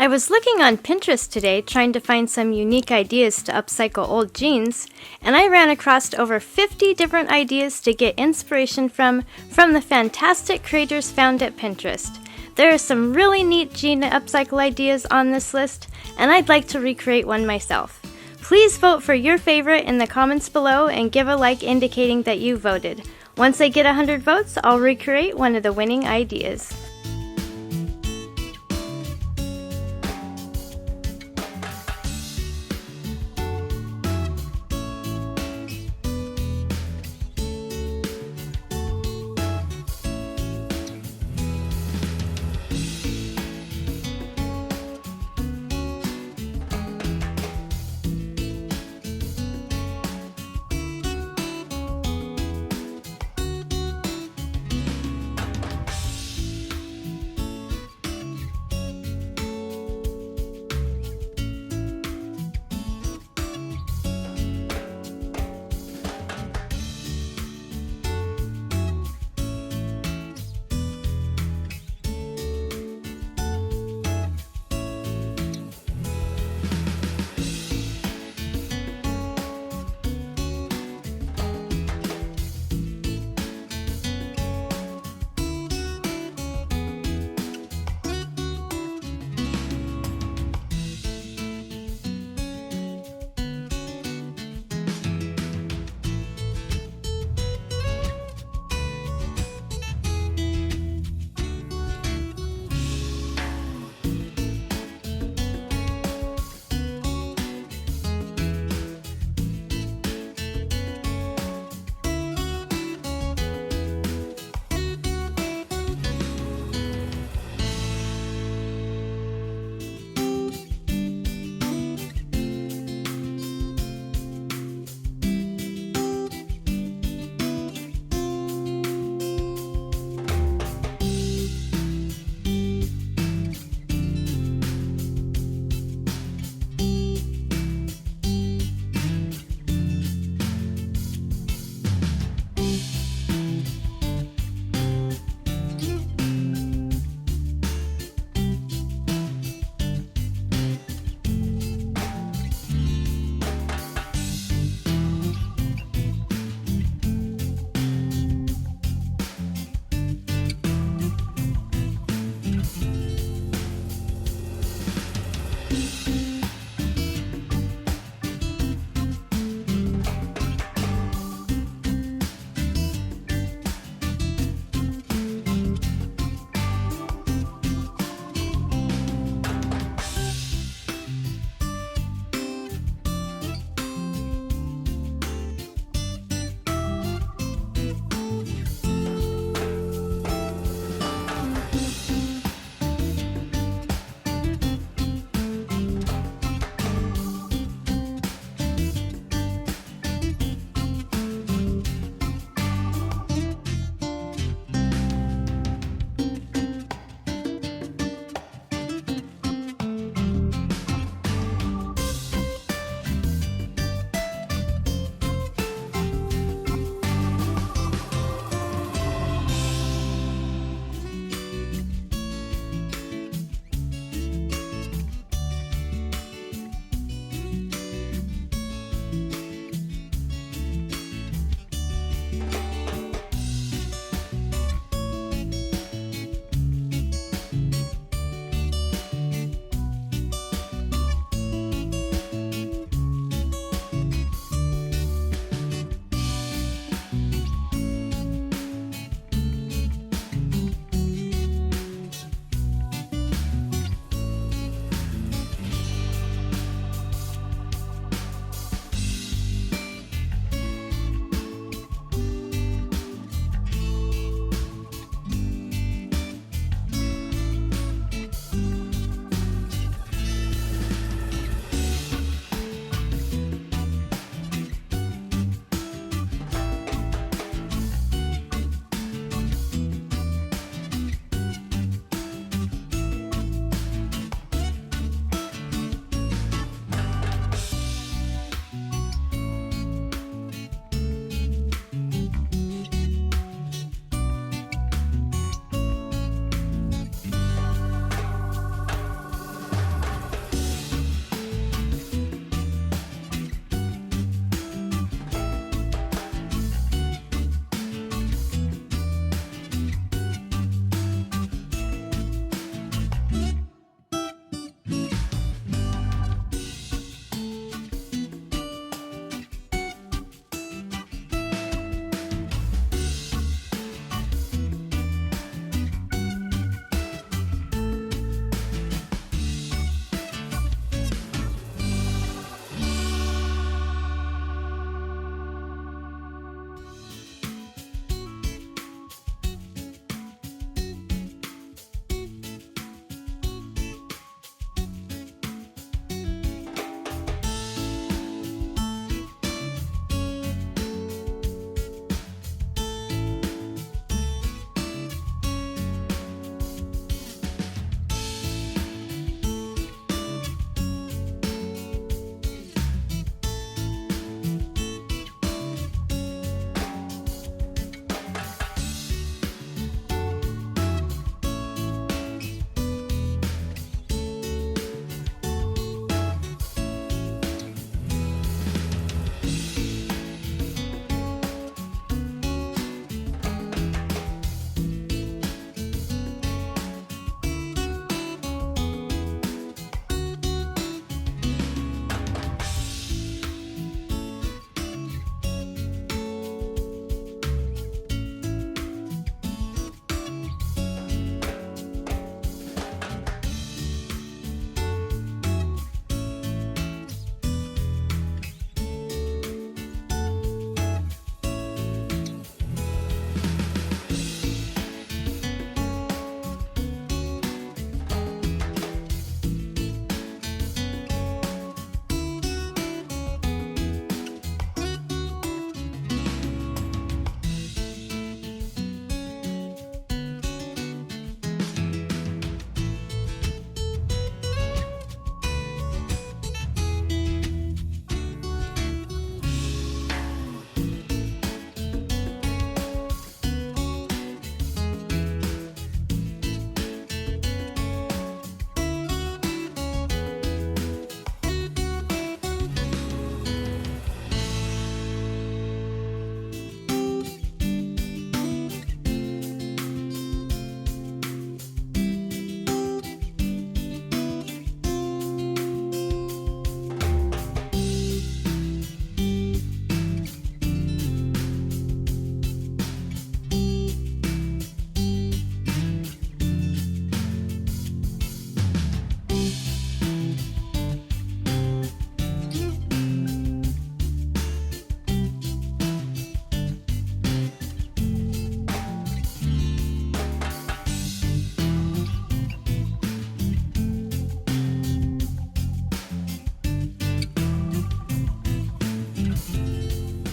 I was looking on Pinterest today trying to find some unique ideas to upcycle old jeans, and I ran across over 50 different ideas to get inspiration from the fantastic creators found at Pinterest. There are some really neat jean upcycle ideas on this list, and I'd like to recreate one myself. Please vote for your favorite in the comments below and give a like indicating that you voted. Once I get 100 votes, I'll recreate one of the winning ideas.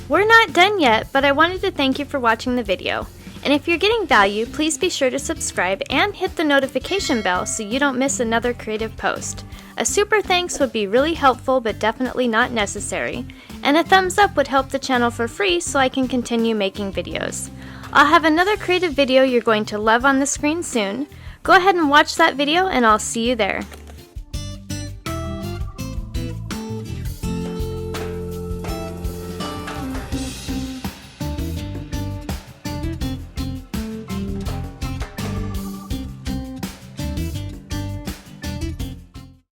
We're not done yet, but I wanted to thank you for watching the video. And if you're getting value, please be sure to subscribe and hit the notification bell so you don't miss another creative post. A super thanks would be really helpful but definitely not necessary. And a thumbs up would help the channel for free so I can continue making videos. I'll have another creative video you're going to love on the screen soon. Go ahead and watch that video and I'll see you there.